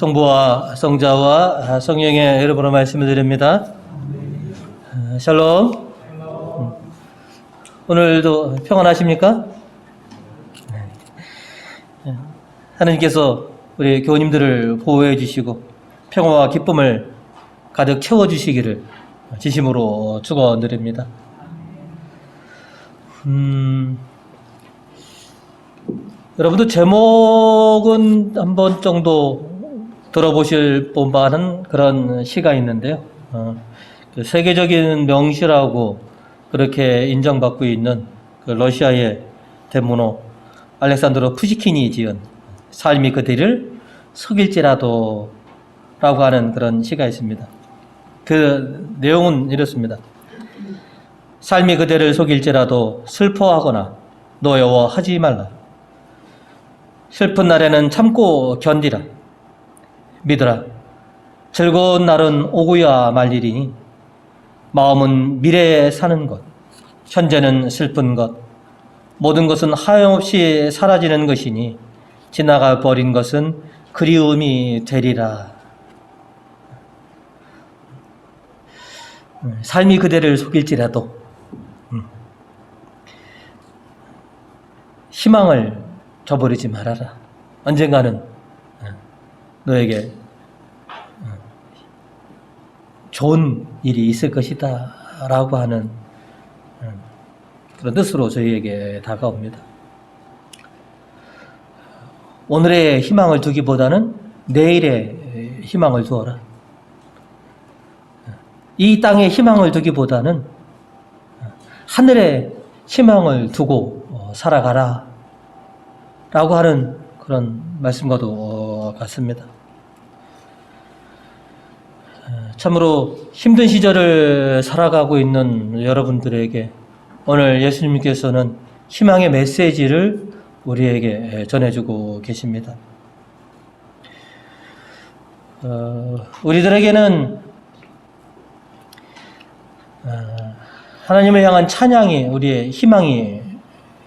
성부와 성자와 성령의 이름으로 말씀을 드립니다. 샬롬. 오늘도 평안하십니까? 하나님께서 우리 교우님들을 보호해 주시고 평화와 기쁨을 가득 채워 주시기를 진심으로 축원드립니다. 여러분도 제목은 한 번 정도 들어보실 법한 그런 시가 있는데요. 세계적인 명시라고 그렇게 인정받고 있는 그 러시아의 대문호 알렉산드로 푸시킨이 지은 삶이 그대를 속일지라도 라고 하는 그런 시가 있습니다. 그 내용은 이렇습니다. 삶이 그대를 속일지라도 슬퍼하거나 노여워하지 말라. 슬픈 날에는 참고 견디라. 믿으라. 즐거운 날은 오고야 말 일이니 마음은 미래에 사는 것, 현재는 슬픈 것, 모든 것은 하염없이 사라지는 것이니 지나가 버린 것은 그리움이 되리라. 삶이 그대를 속일지라도 희망을 저버리지 말아라. 언젠가는 너에게 좋은 일이 있을 것이다 라고 하는 그런 뜻으로 저희에게 다가옵니다. 오늘의 희망을 두기보다는 내일의 희망을 두어라. 이 땅의 희망을 두기보다는 하늘의 희망을 두고 살아가라 라고 하는 그런 말씀과도 같습니다. 참으로 힘든 시절을 살아가고 있는 여러분들에게 오늘 예수님께서는 희망의 메시지를 우리에게 전해주고 계십니다. 우리들에게는 하나님을 향한 찬양이 우리의 희망이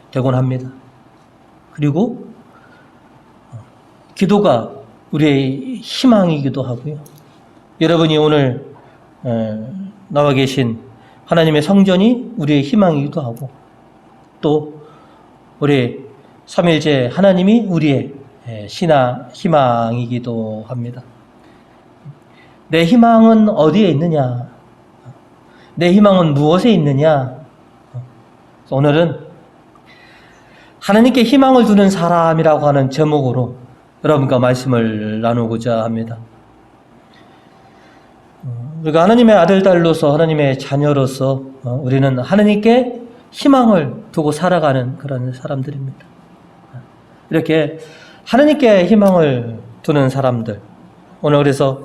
되곤 합니다. 그리고 기도가 우리의 희망이기도 하고요. 여러분이 오늘 나와 계신 하나님의 성전이 우리의 희망이기도 하고 또 우리 삼일째 하나님이 우리의 희망이기도 합니다. 내 희망은 어디에 있느냐? 내 희망은 무엇에 있느냐? 오늘은 하나님께 희망을 두는 사람이라고 하는 제목으로 여러분과 말씀을 나누고자 합니다. 우리가 하나님의 아들, 딸로서 하나님의 자녀로서 우리는 하나님께 희망을 두고 살아가는 그런 사람들입니다. 이렇게 하나님께 희망을 두는 사람들, 오늘 그래서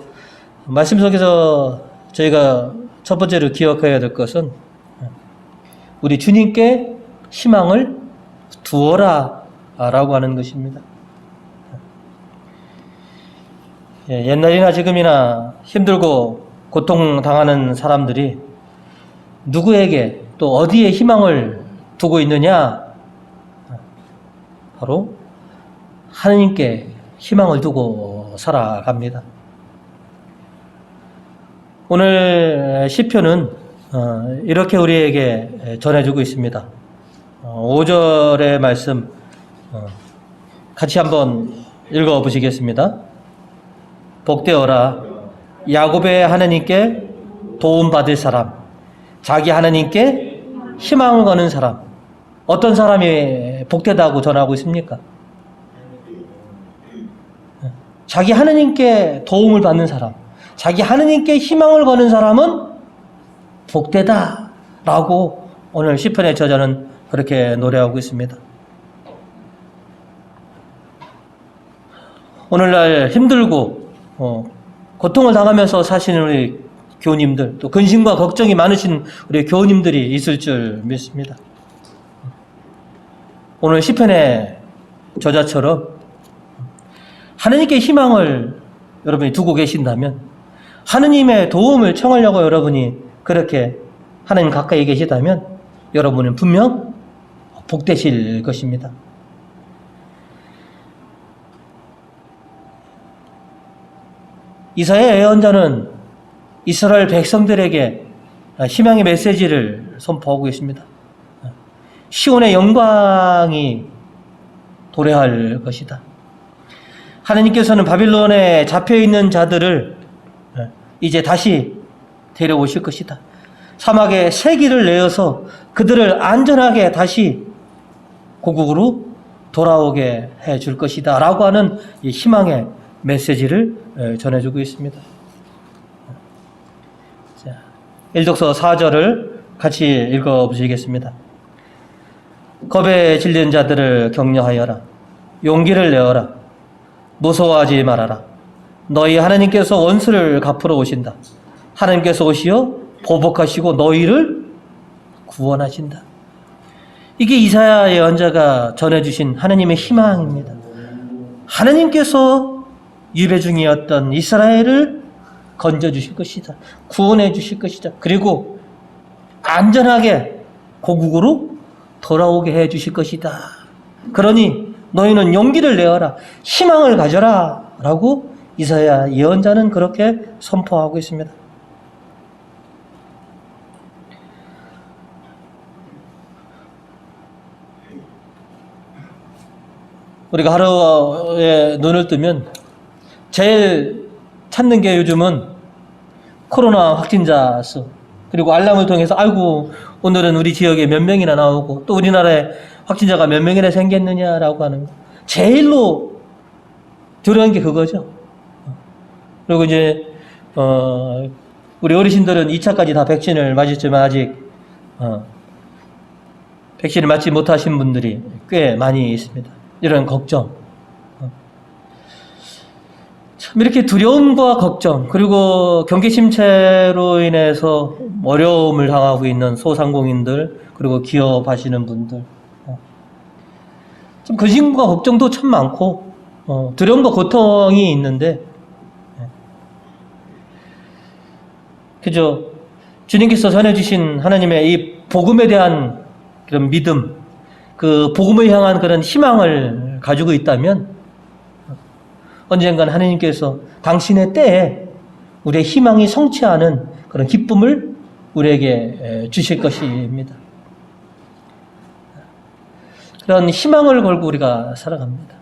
말씀 속에서 저희가 첫 번째로 기억해야 될 것은 우리 주님께 희망을 두어라 라고 하는 것입니다. 옛날이나 지금이나 힘들고 고통당하는 사람들이 누구에게 또 어디에 희망을 두고 있느냐? 바로 하나님께 희망을 두고 살아갑니다. 오늘 시편은 이렇게 우리에게 전해주고 있습니다. 5절의 말씀 같이 한번 읽어보시겠습니다. 복되어라 야곱의 하나님께 도움받을 사람, 자기 하나님께 희망을 거는 사람. 어떤 사람이 복되다고 전하고 있습니까? 자기 하나님께 도움을 받는 사람, 자기 하나님께 희망을 거는 사람은 복되다 라고 오늘 시편의 저자는 그렇게 노래하고 있습니다. 오늘날 힘들고 고통을 당하면서 사시는 우리 교우님들, 또 근심과 걱정이 많으신 우리 교우님들이 있을 줄 믿습니다. 오늘 시편의 저자처럼 하나님께 희망을 여러분이 두고 계신다면 하느님의 도움을 청하려고 여러분이 그렇게 하나님 가까이 계시다면 여러분은 분명 복되실 것입니다. 이사야 예언자는 이스라엘 백성들에게 희망의 메시지를 선포하고 있습니다. 시온의 영광이 도래할 것이다. 하나님께서는 바빌론에 잡혀있는 자들을 이제 다시 데려오실 것이다. 사막에 새 길을 내어서 그들을 안전하게 다시 고국으로 돌아오게 해줄 것이다 라고 하는 이 희망의 메시지를 전해주고 있습니다. 자, 일독서 4절을 같이 읽어보시겠습니다. 겁에 질린 자들을 격려하여라. 용기를 내어라. 무서워하지 말아라. 너희 하나님께서 원수를 갚으러 오신다. 하나님께서 오시어 보복하시고 너희를 구원하신다. 이게 이사야 예언자가 전해주신 하나님의 희망입니다. 하나님께서 유배 중이었던 이스라엘을 건져주실 것이다. 구원해 주실 것이다. 그리고 안전하게 고국으로 돌아오게 해 주실 것이다. 그러니 너희는 용기를 내어라. 희망을 가져라. 라고 이사야 예언자는 그렇게 선포하고 있습니다. 우리가 하루에 눈을 뜨면 제일 찾는 게 요즘은 코로나 확진자 수, 그리고 알람을 통해서 아이고 오늘은 우리 지역에 몇 명이나 나오고 또 우리나라에 확진자가 몇 명이나 생겼느냐라고 하는 거. 제일로 두려운 게 그거죠. 그리고 이제 우리 어르신들은 2차까지 다 백신을 맞았지만 아직 백신을 맞지 못하신 분들이 꽤 많이 있습니다. 이런 걱정. 참 이렇게 두려움과 걱정, 그리고 경기 침체로 인해서 어려움을 당하고 있는 소상공인들, 그리고 기업 하시는 분들. 좀 근심과 걱정도 참 많고, 두려움과 고통이 있는데, 그죠? 주님께서 전해주신 하나님의 이 복음에 대한 그런 믿음, 그 복음을 향한 그런 희망을 가지고 있다면 언젠간 하나님께서 당신의 때에 우리의 희망이 성취하는 그런 기쁨을 우리에게 주실 것입니다. 그런 희망을 걸고 우리가 살아갑니다.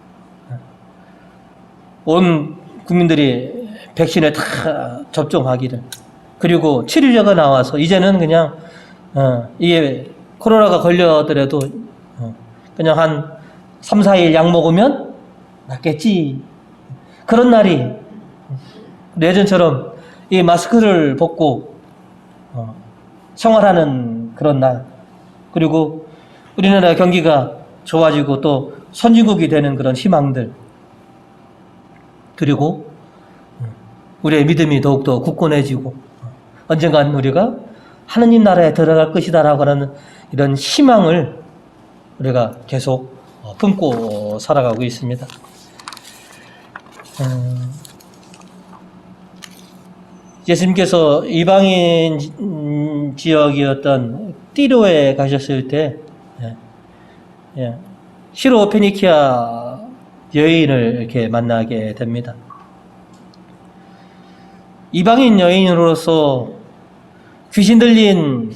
온 국민들이 백신에 다 접종하기를, 그리고 치료제가 나와서 이제는 그냥 이게 코로나가 걸려더라도 그냥 한 3, 4일 약 먹으면 낫겠지. 그런 날이 예전처럼 이 마스크를 벗고 생활하는 그런 날, 그리고 우리나라 경기가 좋아지고 또 선진국이 되는 그런 희망들, 그리고 우리의 믿음이 더욱더 굳건해지고 언젠간 우리가 하느님 나라에 들어갈 것이다라고 하는 이런 희망을 우리가 계속 품고 살아가고 있습니다. 예수님께서 이방인 지역이었던 띠로에 가셨을 때 시로 페니키아 여인을 이렇게 만나게 됩니다. 이방인 여인으로서 귀신 들린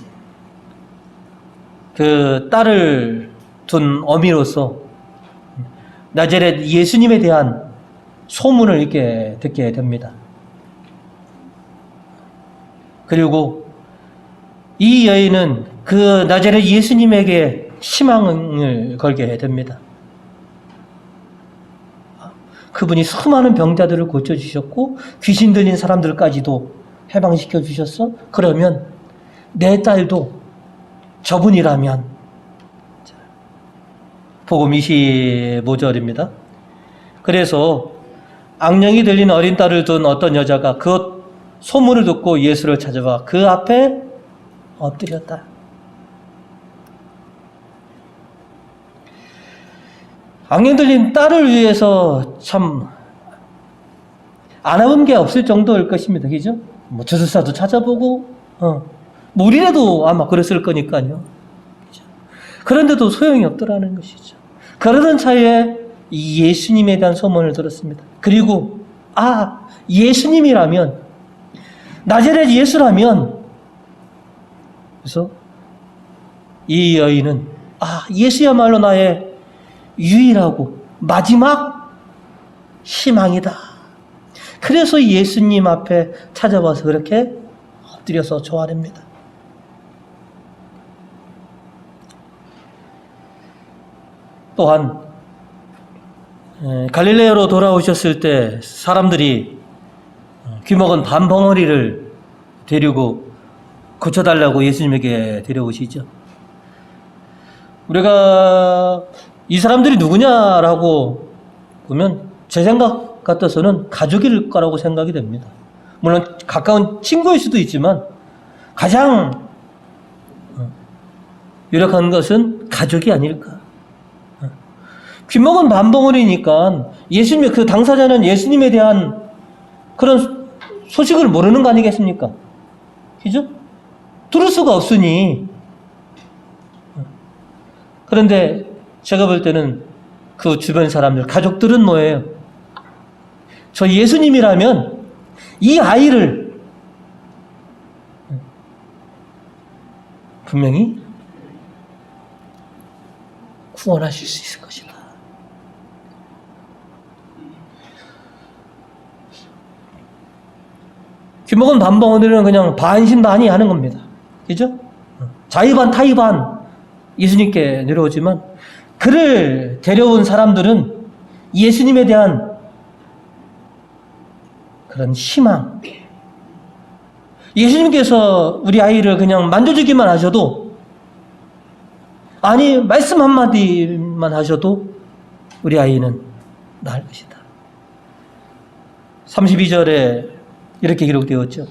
그 딸을 둔 어미로서 나자렛 예수님에 대한 소문을 이렇게 듣게 됩니다. 그리고 이 여인은 그 나자렛 예수님에게 희망을 걸게 됩니다. 그분이 수많은 병자들을 고쳐주셨고 귀신 들린 사람들까지도 해방시켜 주셨어? 그러면 내 딸도 저분이라면. 복음 25절입니다. 그래서 악령이 들린 어린 딸을 둔 어떤 여자가 그 소문을 듣고 예수를 찾아와 그 앞에 엎드렸다. 악령 들린 딸을 위해서 참 안 해본 게 없을 정도일 것입니다. 그죠? 뭐 주술사도 찾아보고 뭐 우리라도 아마 그랬을 거니까요. 그죠? 그런데도 소용이 없더라는 것이죠. 그러던 차에 이 예수님에 대한 소문을 들었습니다. 그리고 아, 예수님이라면, 나자렛 예수라면, 그래서 이 여인은 아, 예수야말로 나의 유일하고 마지막 희망이다. 그래서 예수님 앞에 찾아와서 그렇게 엎드려서 조아립니다. 또한 갈릴레아로 돌아오셨을 때 사람들이 귀먹은 밤벙어리를 데리고 고쳐달라고 예수님에게 데려오시죠. 우리가 이 사람들이 누구냐라고 보면 제 생각 같아서는 가족일 거라고 생각이 됩니다. 물론 가까운 친구일 수도 있지만 가장 유력한 것은 가족이 아닐까. 귀먹은 밤벙어리니까 예수님의 그 당사자는 예수님에 대한 그런 소식을 모르는 거 아니겠습니까? 그죠? 들을 수가 없으니. 그런데 제가 볼 때는 그 주변 사람들, 가족들은 뭐예요? 저 예수님이라면 이 아이를 분명히 구원하실 수 있을 것이다. 귀먹은 밤벙어리는 그냥 반신반의 하는 겁니다. 그죠? 자의반 타의반 예수님께 내려오지만 그를 데려온 사람들은 예수님에 대한 그런 희망, 예수님께서 우리 아이를 그냥 만져주기만 하셔도, 아니 말씀 한마디만 하셔도 우리 아이는 나을 것이다. 32절에 이렇게 기록되었죠.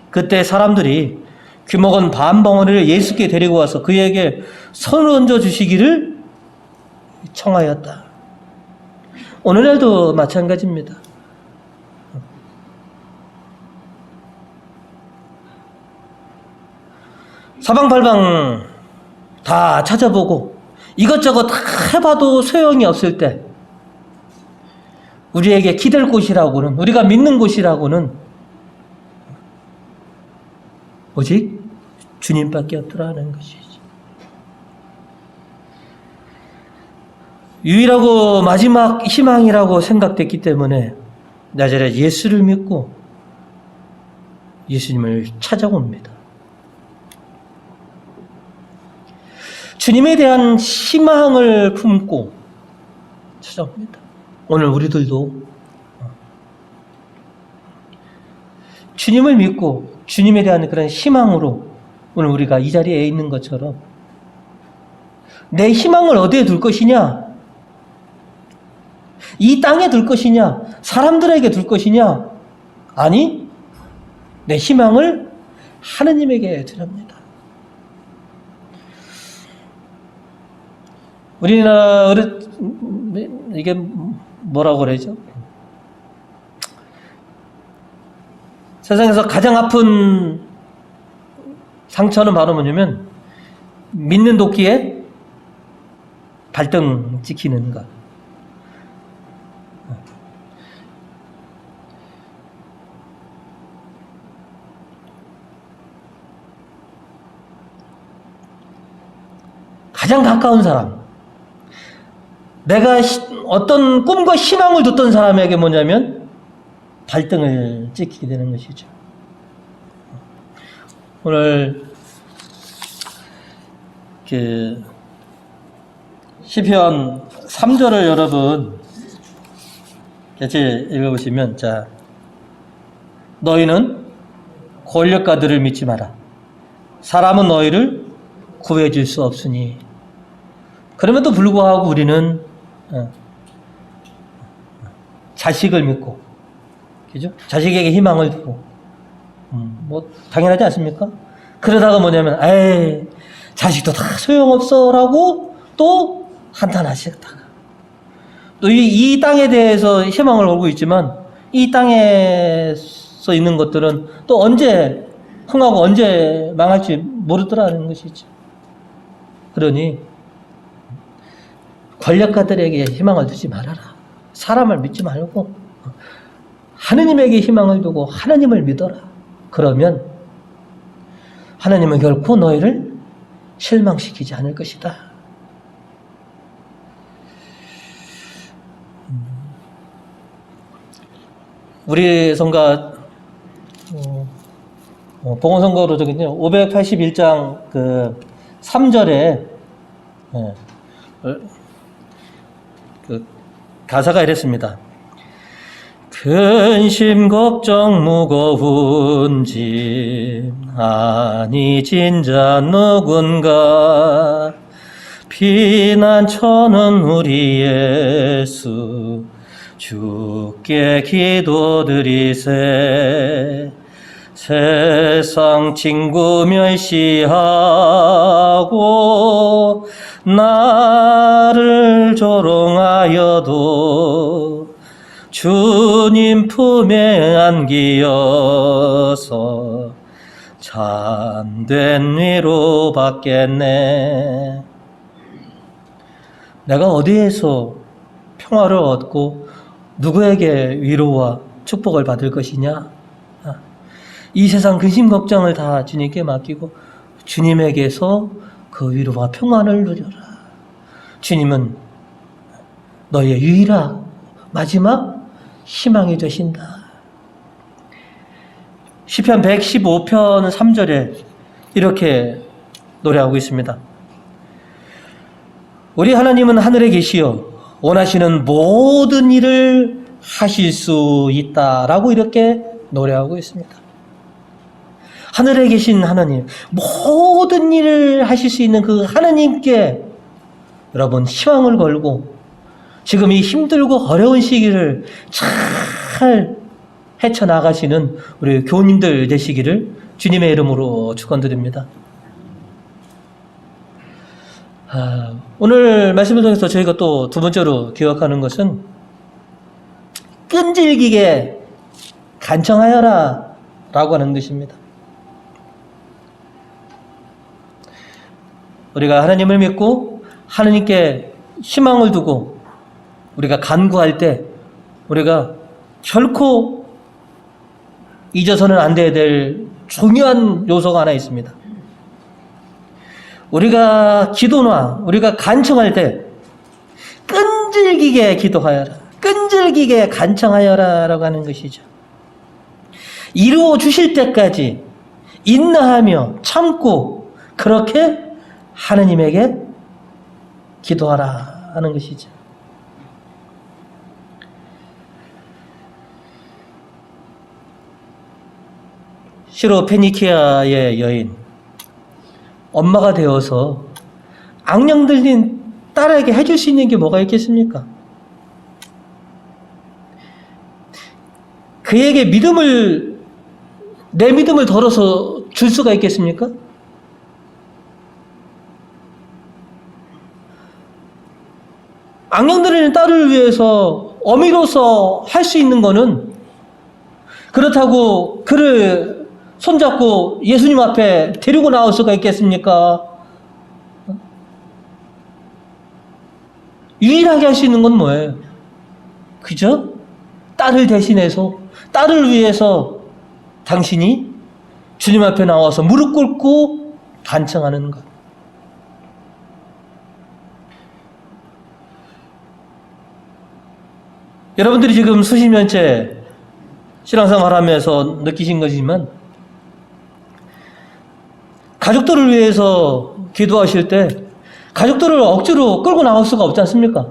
그때 사람들이 귀먹은 밤벙어리를 예수께 데리고 와서 그에게 손을 얹어 주시기를 청하였다. 오늘날도 마찬가지입니다. 사방팔방 다 찾아보고 이것저것 다 해봐도 소용이 없을 때 우리에게 기댈 곳이라고는, 우리가 믿는 곳이라고는 오직 주님밖에 없더라는 것이죠. 유일하고 마지막 희망이라고 생각됐기 때문에 나자렛 예수를 믿고 예수님을 찾아옵니다. 주님에 대한 희망을 품고 찾아옵니다. 오늘 우리들도 주님을 믿고 주님에 대한 그런 희망으로 오늘 우리가 이 자리에 있는 것처럼 내 희망을 어디에 둘 것이냐? 이 땅에 둘 것이냐? 사람들에게 둘 것이냐? 아니, 내 희망을 하느님에게 드립니다. 우리나라 이게 뭐라고 그러죠? 세상에서 가장 아픈 상처는 바로 뭐냐면 믿는 도끼에 발등 찍히는 것. 가장 가까운 사람, 내가 어떤 꿈과 희망을 뒀던 사람에게 뭐냐면 발등을 찍히게 되는 것이죠. 오늘 시편 3절을 여러분 같이 읽어보시면, 자, 너희는 권력가들을 믿지 마라. 사람은 너희를 구해줄 수 없으니. 그럼에도 불구하고 우리는 자식을 믿고, 그죠? 자식에게 희망을 두고, 뭐 당연하지 않습니까? 그러다가 뭐냐면, 에이, 자식도 다 소용없어라고 또 한탄하시다가, 또 이 땅에 대해서 희망을 걸고 있지만 이 땅에서 있는 것들은 또 언제 흥하고 언제 망할지 모르더라는 것이죠. 그러니 권력가들에게 희망을 두지 말아라. 사람을 믿지 말고 하느님에게 희망을 두고 하나님을 믿어라. 그러면 하나님은 결코 너희를 실망시키지 않을 것이다. 우리 성가 봉헌선거로 저기요 581장 그 3절에 그 가사가 이랬습니다. 근심 걱정 무거운 짐 아니 진자 누군가 피난처는 우리 예수 주께 기도드리세 세상 친구 멸시하고 나를 조롱하여도 주님 품에 안기어서 참된 위로 받겠네. 내가 어디에서 평화를 얻고 누구에게 위로와 축복을 받을 것이냐? 이 세상 근심 걱정을 다 주님께 맡기고 주님에게서 그 위로와 평안을 누려라. 주님은 너의 유일한 마지막 희망이 되신다. 시편 115편 3절에 이렇게 노래하고 있습니다. 우리 하나님은 하늘에 계시어 원하시는 모든 일을 하실 수 있다라고 이렇게 노래하고 있습니다. 하늘에 계신 하나님, 모든 일을 하실 수 있는 그 하나님께 여러분 희망을 걸고 지금 이 힘들고 어려운 시기를 잘 헤쳐나가시는 우리 교우님들 되시기를 주님의 이름으로 축원드립니다. 오늘 말씀을 통해서 저희가 또 두 번째로 기억하는 것은 끈질기게 간청하여라 라고 하는 것입니다. 우리가 하나님을 믿고 하나님께 희망을 두고 우리가 간구할 때 우리가 결코 잊어서는 안 돼야 될 중요한 요소가 하나 있습니다. 우리가 기도나 우리가 간청할 때 끈질기게 기도하여라, 끈질기게 간청하여라 라고 하는 것이죠. 이루어 주실 때까지 인내하며 참고 그렇게 하느님에게 기도하라 하는 것이죠. 시로 페니키아의 여인, 엄마가 되어서 악령 들린 딸에게 해줄 수 있는 게 뭐가 있겠습니까? 그에게 내 믿음을 덜어서 줄 수가 있겠습니까? 악령 들린 딸을 위해서 어미로서 할 수 있는 거는 그렇다고 그를 손잡고 예수님 앞에 데리고 나올 수가 있겠습니까? 유일하게 할 수 있는 건 뭐예요? 그죠? 딸을 대신해서 딸을 위해서 당신이 주님 앞에 나와서 무릎 꿇고 간청하는 것. 여러분들이 지금 수십 년째 신앙생활하면서 느끼신 거지만 가족들을 위해서 기도하실 때 가족들을 억지로 끌고 나올 수가 없지 않습니까?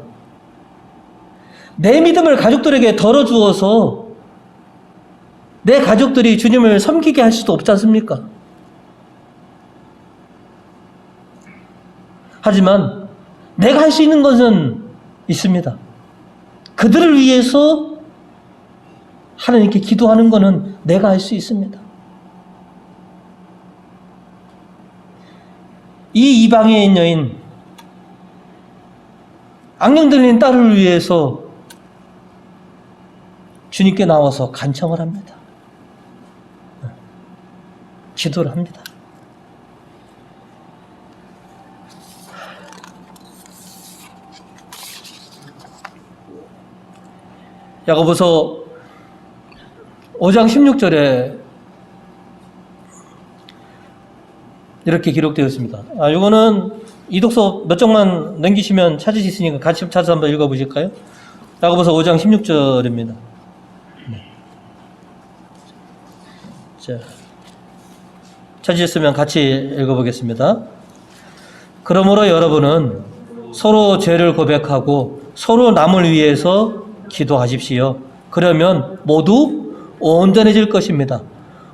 내 믿음을 가족들에게 덜어주어서 내 가족들이 주님을 섬기게 할 수도 없지 않습니까? 하지만 내가 할 수 있는 것은 있습니다. 그들을 위해서 하나님께 기도하는 것은 내가 할 수 있습니다. 이 이방인 여인, 악령 들린 딸을 위해서 주님께 나와서 간청을 합니다. 기도를 합니다. 야고보서 5장 16절에 이렇게 기록되어 있습니다. 이거는 이독서 몇 장만 넘기시면 찾을 수 있으니까 같이 찾아서 한번 읽어보실까요? 야고보서 5장 16절입니다. 자, 찾으셨으면 같이 읽어보겠습니다. 그러므로 여러분은 서로 죄를 고백하고 서로 남을 위해서 기도하십시오. 그러면 모두 온전해질 것입니다.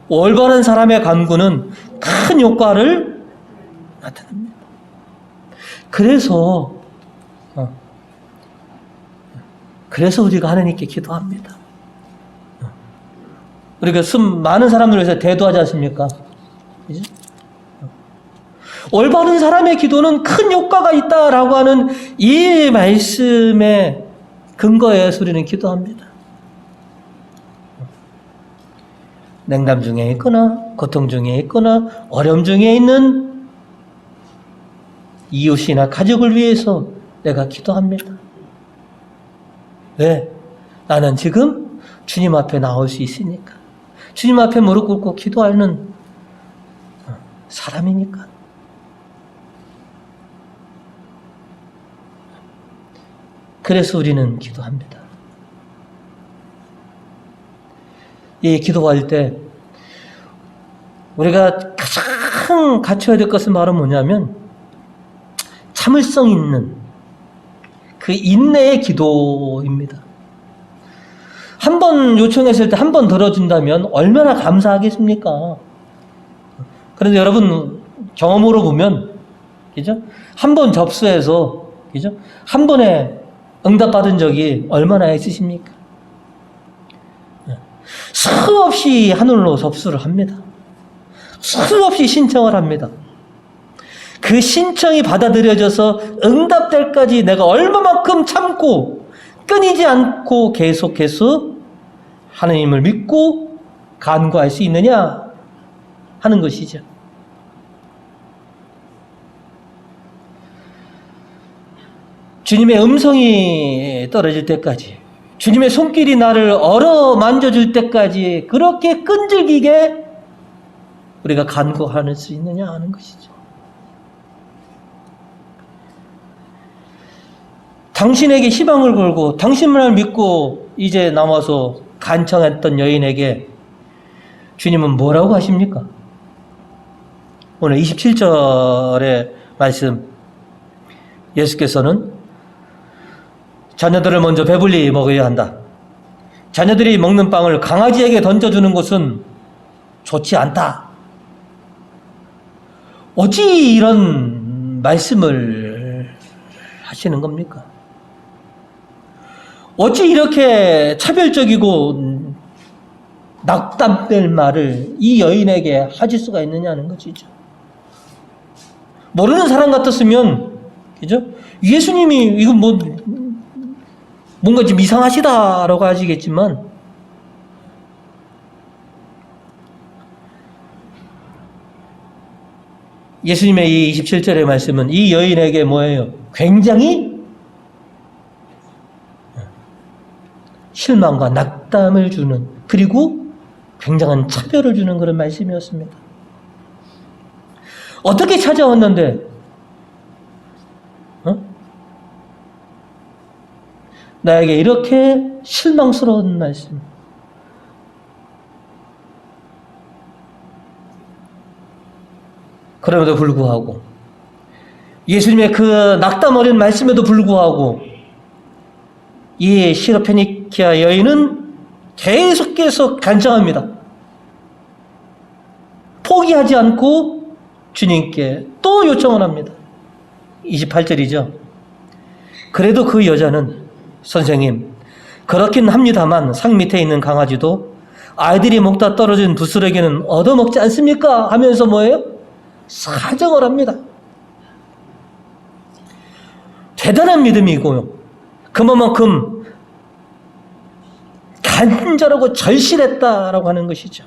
올바른 사람의 간구는 큰 효과를 나타냅니다. 그래서 우리가 하나님께 기도합니다. 우리가 많은 사람들을 위해서 대도하지 않습니까? 그죠? 올바른 사람의 기도는 큰 효과가 있다라고 하는 이 말씀의 근거에 우리는 기도합니다. 냉담 중에 있거나 고통 중에 있거나 어려움 중에 있는 이웃이나 가족을 위해서 내가 기도합니다. 왜? 나는 지금 주님 앞에 나올 수 있으니까. 주님 앞에 무릎 꿇고 기도하는 사람이니까. 그래서 우리는 기도합니다. 이 기도할 때 우리가 가장 갖춰야 될 것은 바로 뭐냐면 참을성 있는 그 인내의 기도입니다. 한 번 요청했을 때 한 번 들어준다면 얼마나 감사하겠습니까? 그런데 여러분 경험으로 보면, 그죠? 한 번 접수해서, 그죠? 한 번에 응답받은 적이 얼마나 있으십니까? 수없이 하늘로 접수를 합니다. 수없이 신청을 합니다. 그 신청이 받아들여져서 응답될까지 내가 얼마만큼 참고 끊이지 않고 계속해서 하나님을 믿고 간구할 수 있느냐 하는 것이죠. 주님의 음성이 떨어질 때까지, 주님의 손길이 나를 만져줄 때까지 그렇게 끈질기게 우리가 간구할 수 있느냐 하는 것이죠. 당신에게 희망을 걸고 당신만을 믿고 이제 남아서 간청했던 여인에게 주님은 뭐라고 하십니까? 오늘 27절의 말씀, 예수께서는 자녀들을 먼저 배불리 먹여야 한다. 자녀들이 먹는 빵을 강아지에게 던져주는 것은 좋지 않다. 어찌 이런 말씀을 하시는 겁니까? 어찌 이렇게 차별적이고 낙담될 말을 이 여인에게 하실 수가 있느냐는 것이죠. 모르는 사람 같았으면, 그죠? 예수님이 이건 뭔가 좀 이상하시다라고 하시겠지만, 예수님의 이 27절의 말씀은 이 여인에게 뭐예요? 굉장히 실망과 낙담을 주는, 그리고 굉장한 차별을 주는 그런 말씀이었습니다. 어떻게 찾아왔는데 나에게 이렇게 실망스러운 말씀, 그럼에도 불구하고 예수님의 그 낙담 어린 말씀에도 불구하고 이 시로페니키아 여인은 계속해서 간청합니다. 포기하지 않고 주님께 또 요청을 합니다. 28절이죠. 그래도 그 여자는, 선생님, 그렇긴 합니다만 상 밑에 있는 강아지도 아이들이 먹다 떨어진 부스러기는 얻어먹지 않습니까? 하면서 뭐예요? 사정을 합니다. 대단한 믿음이고요. 그만큼 간절하고 절실했다라고 하는 것이죠.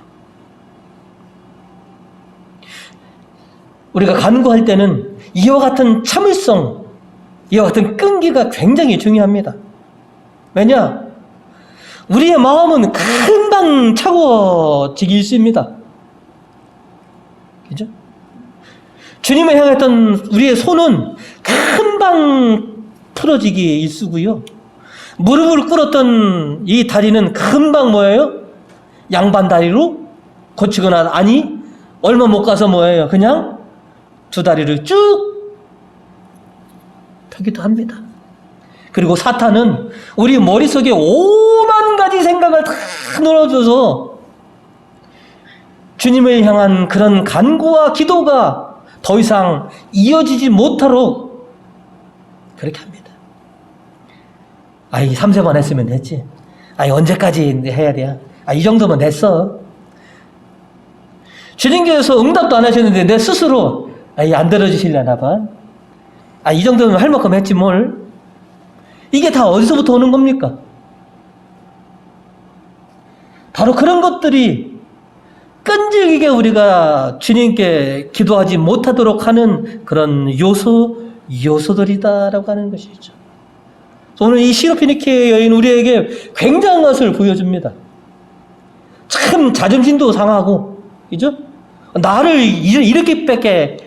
우리가 간구할 때는 이와 같은 참을성, 이와 같은 끈기가 굉장히 중요합니다. 왜냐? 우리의 마음은 금방 차가워지기 있습니다. 그죠? 주님을 향했던 우리의 손은 금방 풀어지기 일쑤고요. 무릎을 꿇었던 이 다리는 금방 뭐예요? 양반 다리로 고치거나, 아니 얼마 못 가서 뭐예요? 그냥 두 다리를 쭉 펴기도 합니다. 그리고 사탄은 우리 머릿속에 5만 가지 생각을 다 넣어줘서 주님을 향한 그런 간구와 기도가 더 이상 이어지지 못하도록 그렇게 합니다. 아이 3세만 했으면 됐지. 아이 언제까지 해야 돼? 이 정도면 됐어. 주님께서 응답도 안 하셨는데 내 스스로 안 들어주시려나 봐. 이 정도면 할 만큼 했지 뭘. 이게 다 어디서부터 오는 겁니까? 바로 그런 것들이 끈질기게 우리가 주님께 기도하지 못하도록 하는 그런 요소들이다라고 하는 것이죠. 오늘 이 시로피니케 여인 우리에게 굉장한 것을 보여줍니다. 참 자존심도 상하고, 그죠? 나를 이렇게밖에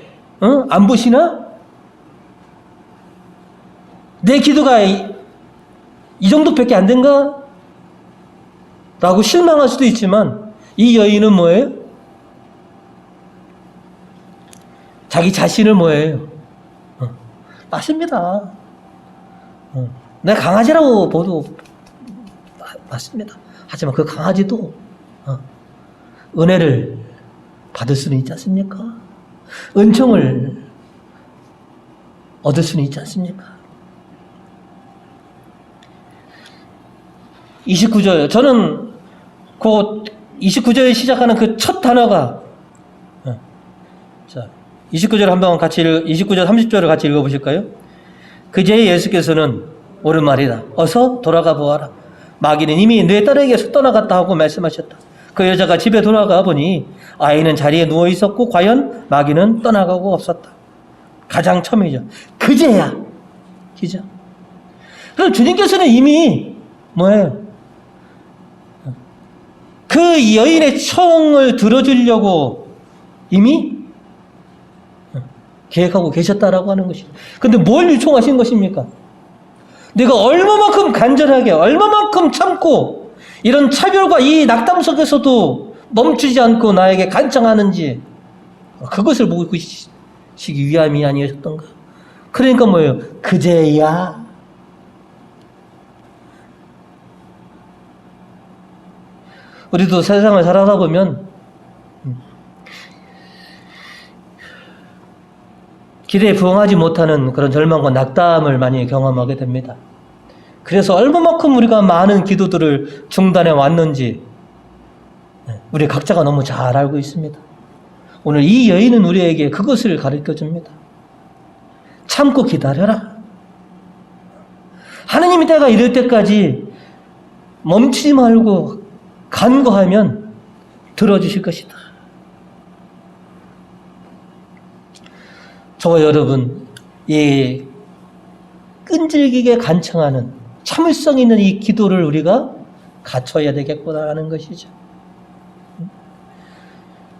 안 보시나? 내 기도가 이 정도밖에 안 된가? 라고 실망할 수도 있지만 이 여인은 뭐예요? 자기 자신을 뭐예요? 맞습니다. 내가 강아지라고 봐도 맞습니다. 하지만 그 강아지도 은혜를 받을 수는 있지 않습니까? 은총을 얻을 수는 있지 않습니까? 29절, 저는 그 29절에 시작하는 그 첫 단어가, 자, 29절 한번 같이 29절 30절을 같이 읽어보실까요? 그제야 예수께서는 옳은 말이다. 어서 돌아가 보아라. 마귀는 이미 내 딸에게서 떠나갔다 하고 말씀하셨다. 그 여자가 집에 돌아가 보니 아이는 자리에 누워 있었고 과연 마귀는 떠나가고 없었다. 가장 처음이죠. 그제야. 그죠? 그럼 주님께서는 이미 뭐예요? 그 여인의 청을 들어주려고 이미 계획하고 계셨다라고 하는 것이죠. 근데 뭘 요청하신 것입니까? 내가 얼마만큼 간절하게, 얼마만큼 참고 이런 차별과 이 낙담 속에서도 멈추지 않고 나에게 간청하는지 그것을 보시기 위함이 아니었던가. 그러니까 뭐예요? 그제야. 우리도 세상을 살아다 보면 기대에 부응하지 못하는 그런 절망과 낙담을 많이 경험하게 됩니다. 그래서 얼마만큼 우리가 많은 기도들을 중단해 왔는지 우리 각자가 너무 잘 알고 있습니다. 오늘 이 여인은 우리에게 그것을 가르쳐 줍니다. 참고 기다려라. 하느님이 때가 이럴 때까지 멈추지 말고 간구하면 들어주실 것이다. 저와 여러분, 이 끈질기게 간청하는 참을성 있는 이 기도를 우리가 갖춰야 되겠구나 하는 것이죠.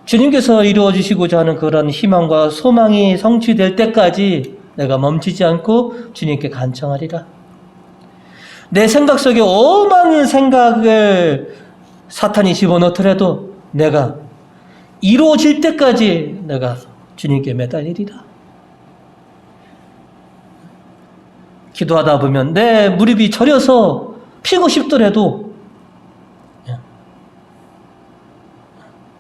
주님께서 이루어 주시고자 하는 그런 희망과 소망이 성취될 때까지 내가 멈추지 않고 주님께 간청하리라. 내 생각 속에 오만 생각을 사탄이 집어넣더라도 내가 이루어질 때까지 내가 주님께 매달리리라. 기도하다 보면 내 무릎이 저려서 피고 싶더라도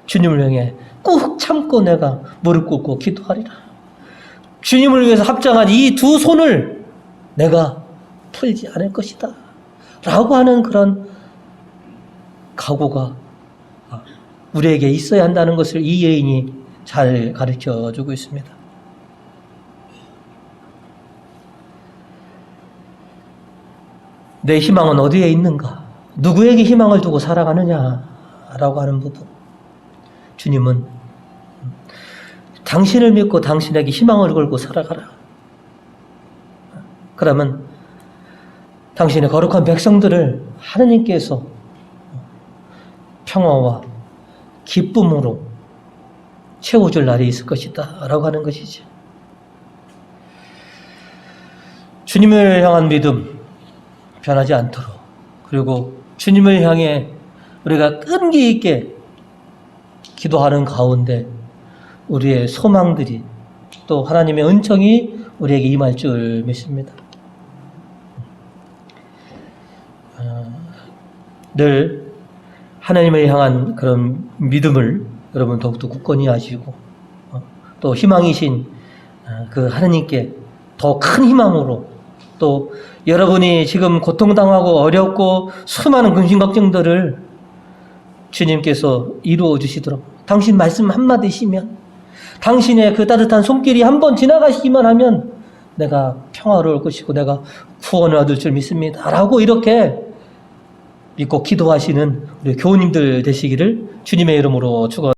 주님을 향해 꾹 참고 내가 무릎 꿇고 기도하리라. 주님을 위해서 합장한 이 두 손을 내가 풀지 않을 것이다 라고 하는 그런 각오가 우리에게 있어야 한다는 것을 이 여인이 잘 가르쳐 주고 있습니다. 내 희망은 어디에 있는가? 누구에게 희망을 두고 살아가느냐라고 하는 부분. 주님은 당신을 믿고 당신에게 희망을 걸고 살아가라. 그러면 당신의 거룩한 백성들을 하느님께서 평화와 기쁨으로 채워줄 날이 있을 것이다 라고 하는 것이죠. 주님을 향한 믿음 변하지 않도록, 그리고 주님을 향해 우리가 끈기 있게 기도하는 가운데 우리의 소망들이 또 하나님의 은총이 우리에게 임할 줄 믿습니다. 늘 하나님을 향한 그런 믿음을 여러분 더욱더 굳건히 하시고 또 희망이신 그 하나님께 더 큰 희망으로, 또 여러분이 지금 고통당하고 어렵고 수많은 근심 걱정들을 주님께서 이루어 주시도록, 당신 말씀 한마디시면, 당신의 그 따뜻한 손길이 한번 지나가시기만 하면 내가 평화로울 것이고 내가 구원을 얻을 줄 믿습니다 라고 이렇게 믿고 기도하시는 우리 교우님들 되시기를 주님의 이름으로 축원합니다.